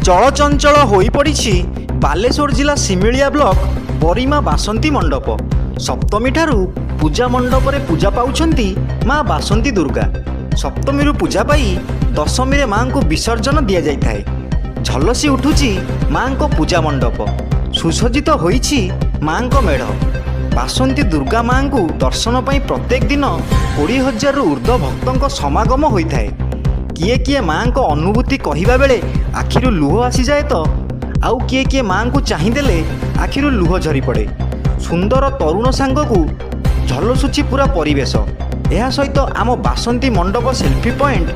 चलचंचल हो पड़ी बालेश्वर जिला सिमिलिया ब्लॉक बरीमा बासंती मंडप। सप्तमी ठारू पूजा मंडप रे पूजा पाउछंती माँ बासंती दुर्गा। सप्तमी पूजा पाई दशमी रे माँ को विसर्जन दि जाए। झलसी उठुची माँ को पूजा मंडप, सुसज्जित होईछि माँ को मेढ़। बासंती दुर्गा माँ को दर्शन पाई प्रत्येक दिन 20,000 रु ऊर्ध्व भक्तों समागम होता है। किए किए माँ को अनुभूति कहवा बेले आखिरु लुह आसी जाए तो आउ किए किए माँ को चाहिदेले आखिरु लुह झरी पड़े। सुंदर तरुण सांग को झलसुची पूरा परिवेश। यह सहित आम बासंती मंडप सेल्फी पॉइंट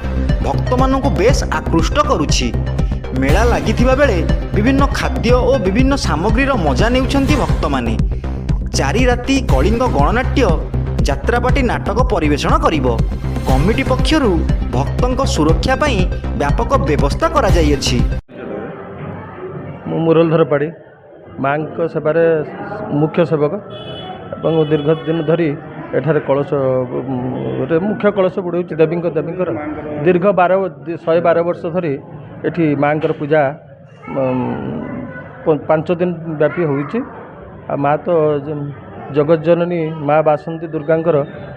भक्त मानू बेस आकृष्ट करुछि। मेला लागिथिबा बेले विभिन्न खाद्य और विभिन्न सामग्रीर मजा नेउछंती भक्त माने। 4 राति कलिंग गणनाट्य यात्रापाटी नाटक परिवेषण करिवो। कमिटी पक्षरु भक्तों सुरक्षा पाई व्यापक व्यवस्था करा जाइछि। मुरलीधर पाड़ी माँ सेवारे मुख्य सेवक और दीर्घ दिन धरी एठारे कलश मुख्य कलश बुड़ाऊँच देवींकर दीर्घ 112 वर्ष धरी एठी माँ पूजा 5 दिन व्यापी होइछि। माँ तो जगत जननी माँ बासंती दुर्गांकर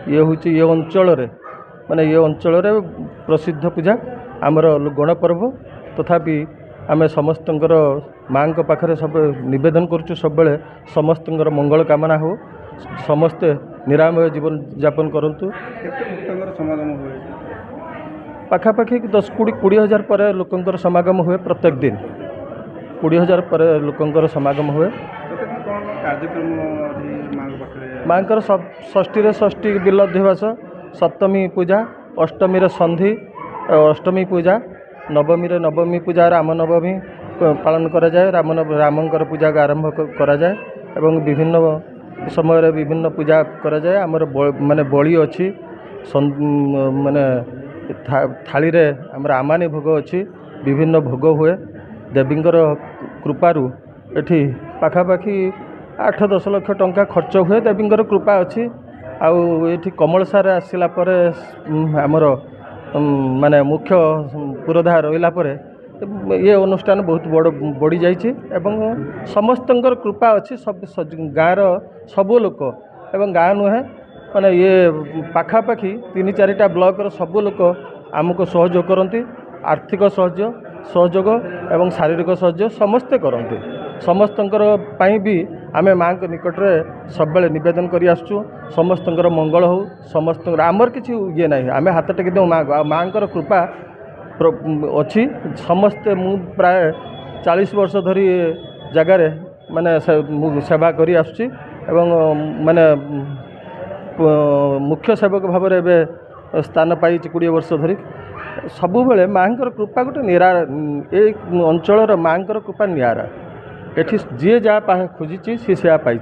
ये हूँ ये अंचल माने ये अंचल प्रसिद्ध पूजा आमर गणपर्व। तथापि आमे समस्तंकर माँ पाखरे सब निवेदन करुचु सब बेले समस्तंकर मंगल कामना हो, समस्ते निरामय जीवन यापन करंतु। पाखापाखि 10-20 पर लोकंकर समागम हुए। प्रत्येक दिन 20,000 पर लोकंकर समागम हुए। माँकर षष्ठी रे षष्ठी बिलधिवास, सप्तमी पूजा, अष्टमी रे संधि अष्टमी पूजा, नवमी रे नवमी पूजा रामनवमी पालन करा जाए। रामंकर पूजा आरंभ करा जाए एवं विभिन्न समय रे विभिन्न पूजा करा जाए। आमर माने बलि अछि माने थाली रे आमर आमानी भोग अछि, विभिन्न भोग हुए। देवींकर कृपारू एठी पाखापाखि 8-10 लाख टंका खर्च हुए। देवींकर कृपा अछि। आउ एठी कमलसार आसिला परे आमर माने मुख्य पुरोधा रहिला परे ये अनुष्ठान बहुत बढ़ी जाइछि एवं समस्तंकर कृपा अछि। सब गाँर सबू लोक एवं गाँ नुहे माने ये पाखापाखि 3-4टा ब्लॉक सबू लोक आमको सहयोग करती। आर्थिक सहयोग एवं शारीरिक सहयोग समस्ते करते। समस्तंकर पाई भी आमे माँ के निकट में सब बेले निवेदन करी आसुचु समस्तंकर मंगल हो। समस्त आमर किसी ये ना आमे हाथ टेक दे माँ को कृपा अच्छी। समस्ते मु प्राय 40 वर्ष धरी जगार माने सेवा करी आसुची एवं माने मुख्य सेवक भाव में स्थान पाई 20 वर्ष धरी। सबु बेले माँ कृपा गोटे निराला ए अंचल माँ कृपा निराला। एठी जी जहाँ खोजी सी से पाई।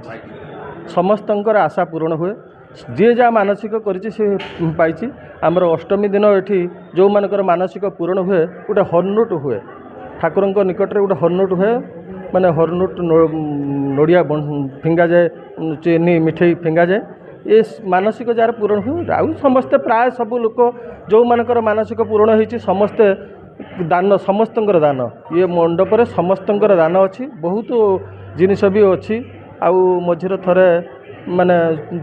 समस्तंकर आशा पूरण हुए। जी जहाँ मानसिक करिछि से पाई। आमर अष्टमी दिन एठी जो मानकर मानसिक पूरण हुए गोटे हरनुट हुए। ठाकुरंक निकट रे गोटे हरनुट हुए माने हरनुट नड़िया फिंगा जाए, चीनी मिठे फिंगा जाए। ये मानसिक जार पूरण हुए। आउ समस्ते प्राय सब लोक जो मानकर मानसिक पूरण होइछि समस्ते दान, समस्तंकर दान ये मंडप रे समस्तंकर दान अच्छी। बहुत जिनिस भी अच्छी। आउ मझिरे थरे माने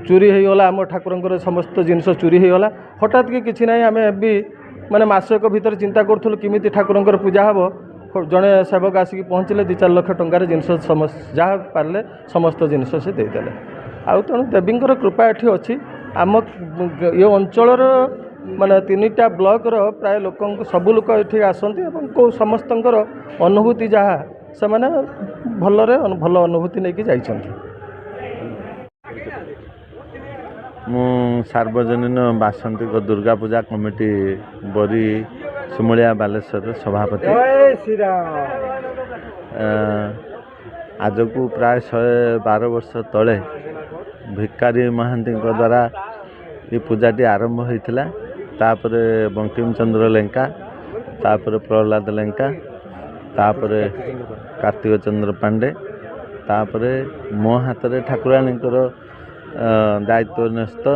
चोरी हो गला आम ठाकुरंकर समस्त जिनिस चोरी हो गला। हठात कि किछि नाही आमे भी माने मासक भीतर चिंता करथुल किमिति ठाकुरंकर पूजा हबो। जड़े सेवक आसिक पहुँचले 2-4 लाख टंकार जिनिस जहाँ पारे समस्त जिनिस से देदेले। आउ तेणु देवींकर कृपा एठी अच्छी। आम ये अंचल माने 3टा ब्लॉक प्राय लोक सबू लोक ये आसती और समस्तंकर अनुभूति जहाँ से माने भल अनुभूति नहीं जाइछंती। मु सार्वजनीन बासंती दुर्गा पूजा कमिटी बरी सुमलिया बालेश्वर सभापति। आज को प्राय 112 वर्ष तले भिकारी महांती द्वारा ये पूजाटी आरंभ होता। तापरे बंकिम चंद्र लेंका, तापरे प्रहलाद लेंका, तापरे कार्तिक चंद्र पांडे, तापरे मो हाथ रे ठाकुराणींकर दायित्व न्यस्त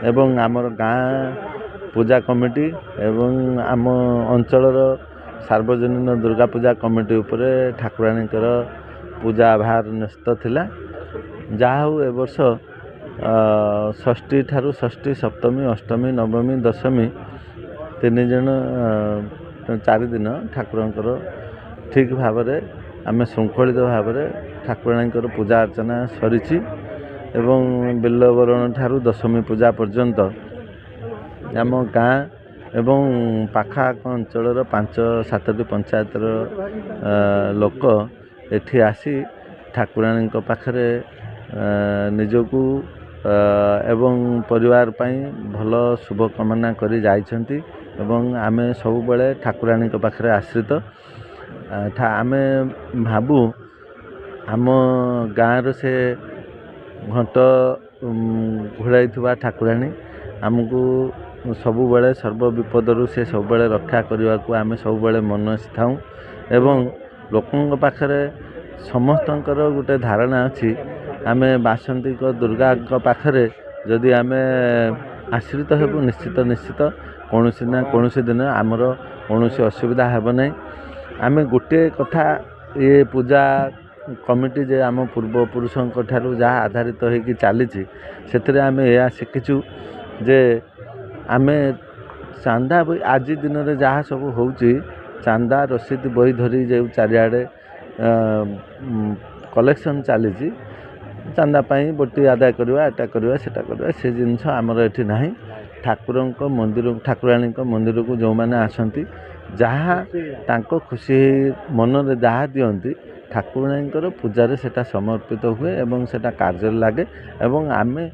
एवं आमर गाँ पूजा कमिटी एवं आम अंचल सार्वजनीन दुर्गा पूजा कमिटी उपरे ठाकुराणीकर पूजा भार न्यस्त थिला। जहा हो ए वर्ष षष्ठी ठारू षष्ठी सप्तमी अष्टमी नवमी दशमी 3 जन 4 दिन ठाकुरंकर ठीक भाव आम श्रृंखलित भाव ठाकुराणीकर पूजा अर्चना सरी एवं बिल्लवरण ठारू दशमी पूजा पर्यंत आम गाँ एवं पाखाआख अंचल 5-7टी पंचायतर लोक एठी आसी ठाकुराणी पाखरे निजकू एवं परिवार पाई भल शुभकामना करी जाइछंती एवं आमे सब बेले ठाकुराणी पाखरे आश्रित आमे भाबू आम गाँव से घंट घोड़ाई ठाकुराणी आमको सबु बेले सर्व विपदरू से सब बेले रक्षा करने को आम सब बेले मनसी थाऊ एवं लोकों पाखरे समस्तंकर गोटे धारणा अच्छी आम बासंती दुर्गा पाखरे जदि आम आश्रित हेबु निश्चित निश्चित कौन ना कौन दिन आमर कौन असुविधा हेब ना। आम गोटे कथा ये पूजा कमिटी जे आम पूर्वपुरुषों ठारू जहाँ आधारित होगी चली से आम यह शिखीचु जे आम चांदा बही आज दिन में जहाँ सब हो चांदा रसीद बही धरी जो चारिआडे कलेक्शन चली चांदा पाई बोटी आदाय करवा एटा करवा सेटा करवा से जिनस आमर एठी नाही। ठाकुरों मंदिर ठाकुराणी मंदिर को जो मैंने आसती जहाँ तांको खुशी मन में जहाँ दियंती ठाकुराणी पूजार सेटा समर्पित हुए एवं सेटा कार्य लगे एवं आमे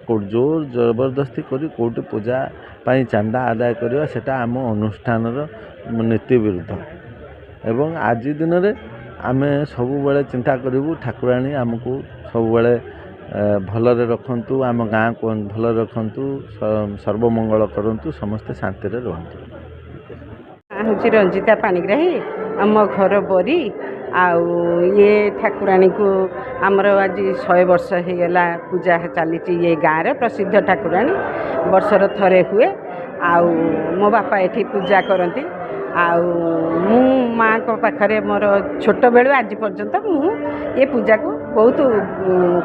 जोर जबरदस्ती करी कोटी पूजा पाई चांदा आदाय करवा सेटा आम अनुष्ठान नीति विरुद्ध एवं आज दिन में आमे सब बेले चिंता करूँ ठाकुराणी आमको सब बेले भलरे रखंतु आम गाँ को भल रखंतु सर्वमंगल करंतु समस्ते शांति रे रहंतु। हूँ रंजिता पाणिग्राही आम घर बरी आउ ये ठाकुराणी को आमर आज 100 वर्ष हो गला पूजा चली ये गाँव प्रसिद्ध ठाकुराणी वर्षर थरे हुए आउ मो बापा ये पूजा करती आउ मु माँ को पाखरे मोर छोट बेलू आज पर्यंत मु ये पूजा को बहुत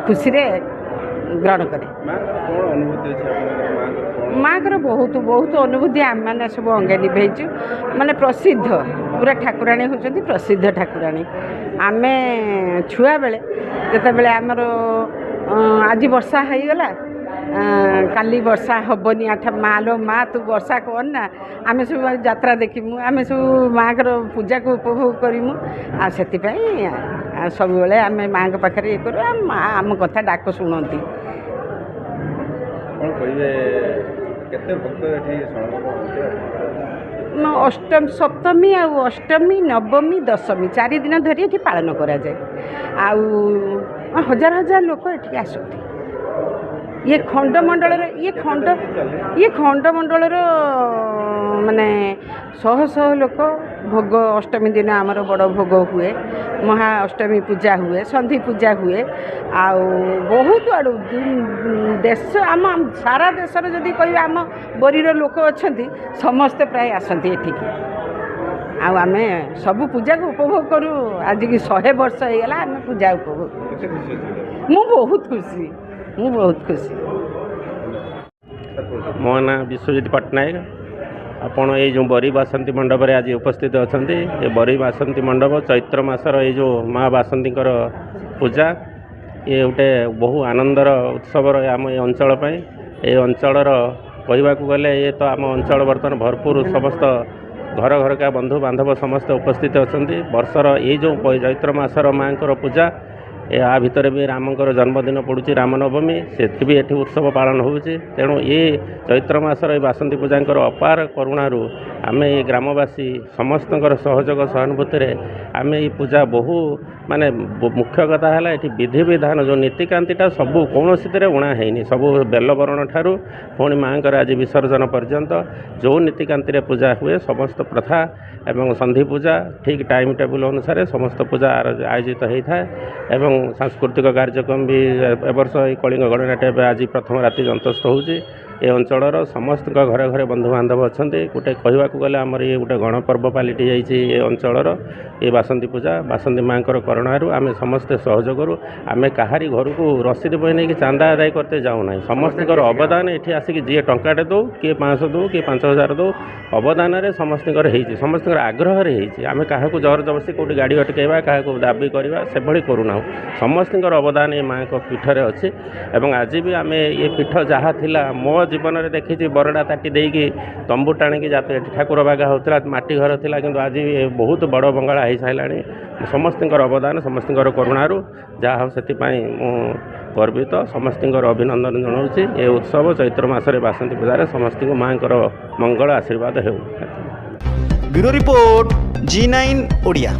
खुशी रे ग्रहण करे। माँ को बहुत बहुत अनुभूति आम मैंने सब अंगे निभेचु माने प्रसिद्ध पूरा ठाकुराणी होती प्रसिद्ध ठाकुराणी आम छुआ बेले जिते बेले आमर आज वर्षा हो गला काली वर्षा हेनी आठ माँ लो माँ तू वर्षा कर ना आम सब यात्रा देखमु आम सब माँ को पूजा को उपभोग करमु आ से सब बेले आम माँ के पाखे ये करूँ माँ आम कथा डाक शुणती। अष्टमी सप्तमी आ अष्टमी नवमी दशमी 4 दिन धरी ये पालन करा जाए आउ हजार हजार लोक ये आसती ये खंडमंडल ये खंडमंडल माने 100 लोक भोग अष्टमी दिन आमर बड़ भोग हुए महा अष्टमी पूजा हुए संधि पूजा हुए आउ बहुत आड़ू देश आम सारा देशर जदि कह आम बरीर लोक अच्छा समस्ते प्राय आसती एठिकी आउ आम सबू पूजा को उपभोग करूँ आज की 100 वर्ष हो गला आम पूजा उपभोग मु बहुत खुशी मो ना विश्वजित पट्टनायक आपण ये जो बरी बासंती मंडप आज उपस्थित अच्छा ये बरी बासंती मंडप चैत्र मासर ये जो माँ बासंती पूजा ये गोटे बहु आनंदर उत्सवर आम ये अंचल ये अंचलर कहवा गले ये तो आम अंचल बर्तमान भरपूर समस्त घर घर का बंधु बांधव समस्त उपस्थित अच्छा वर्षर ये जो चैत्र मासर माँ पूजा या भितर भी रामंकर जन्मदिन पड़ुची रामनवमी से भी ये उत्सव पालन होउची तेणु ये चैत्र मासर बासंती पूजांकर अपार करुणारू आम ये ग्रामवासी समस्त सहयोग सहानुभूति आम ये पूजा बहु माने मुख्य कथा है ये विधि विधान जो नीतिकांतिटा सबू कौन उणा है सबू बेलवरण ठारू पुणी माँ आज विसर्जन पर्यंत जो नीतिकांति पूजा हुए समस्त प्रथा एवं संधि पूजा ठीक टाइम टेबुल अनुसार समस्त पूजा आयोजित होता है एवं सांस्कृतिक कार्यक्रम भी ए वर्ष कलिंग गणनाट्य आज प्रथम राति अंतस्थ होउची ଏ ଅଞ୍ଚଳର ସମସ୍ତଙ୍କ ଘରେ ଘରେ ବନ୍ଧୁବାନ୍ଧବ ଅଛନ୍ତି। ଗୋଟେ କହିବାକୁ ଗଲେ ଆମର ଇଏ ଗୋଟେ ଗଣପର୍ବ ପାଲିଟି ଯାଇଛି ଏ ଅଞ୍ଚଳର ଏ ବାସନ୍ତୀ ପୂଜା। ବାସନ୍ତୀ ମାଆଙ୍କର କରୁଣାରୁ ଆମେ ସମସ୍ତେ ସହଯୋଗରୁ ଆମେ କାହାରି ଘରକୁ ରସିଦ ବହି ନେଇକି ଚାନ୍ଦା ଆଦାୟ କରତେ ଯାଉନାହିଁ। ସମସ୍ତଙ୍କର ଅବଦାନ ଏଠି ଆସିକି ଯିଏ ଟଙ୍କାଟେ ଦେଉ, କିଏ 500 ଦେଉ, କିଏ 5000 ଦେଉ, ଅବଦାନରେ ସମସ୍ତଙ୍କର ହେଇଛି, ସମସ୍ତଙ୍କର ଆଗ୍ରହରେ ହେଇଛି। ଆମେ କାହାକୁ ଜବରଦସ୍ତି କେଉଁଠି ଗାଡ଼ି ଅଟକାଇବା, କାହାକୁ ଦାବି କରିବା ସେଭଳି କରୁନାହୁଁ। ସମସ୍ତଙ୍କର ଅବଦାନ ଏ ମାଆଙ୍କ ପୀଠରେ ଅଛି ଏବଂ ଆଜି ବି ଆମେ ଏ ପୀଠ ଯାହା ଥିଲା ମୋ ଜୀବନରେ ଦେଖିଛି ବରଡ଼ା ତାଟି ଦେଇକି ତମ୍ବୁ ଟାଣିକି ଯାତେ ଏଠି ଠାକୁର ବାଗା ହେଉଥିଲା, ମାଟି ଘର ଥିଲା, କିନ୍ତୁ ଆଜି ବହୁତ ବଡ଼ ବଙ୍ଗଳା ହେଇସାରିଲାଣି। ସମସ୍ତଙ୍କର ଅବଦାନ, ସମସ୍ତଙ୍କର କରୁଣାରୁ ଯାହା ହଉ ସେଥିପାଇଁ ମୁଁ ଗର୍ବିତ, ସମସ୍ତଙ୍କର ଅଭିନନ୍ଦନ ଜଣାଉଛି। ଏ ଉତ୍ସବ ଚୈତ୍ର ମାସରେ ବାସନ୍ତୀ ପୂଜାରେ ସମସ୍ତଙ୍କୁ ମାଆଙ୍କର ମଙ୍ଗଳ ଆଶୀର୍ବାଦ ହେଉ। Bureau report G9 Odia.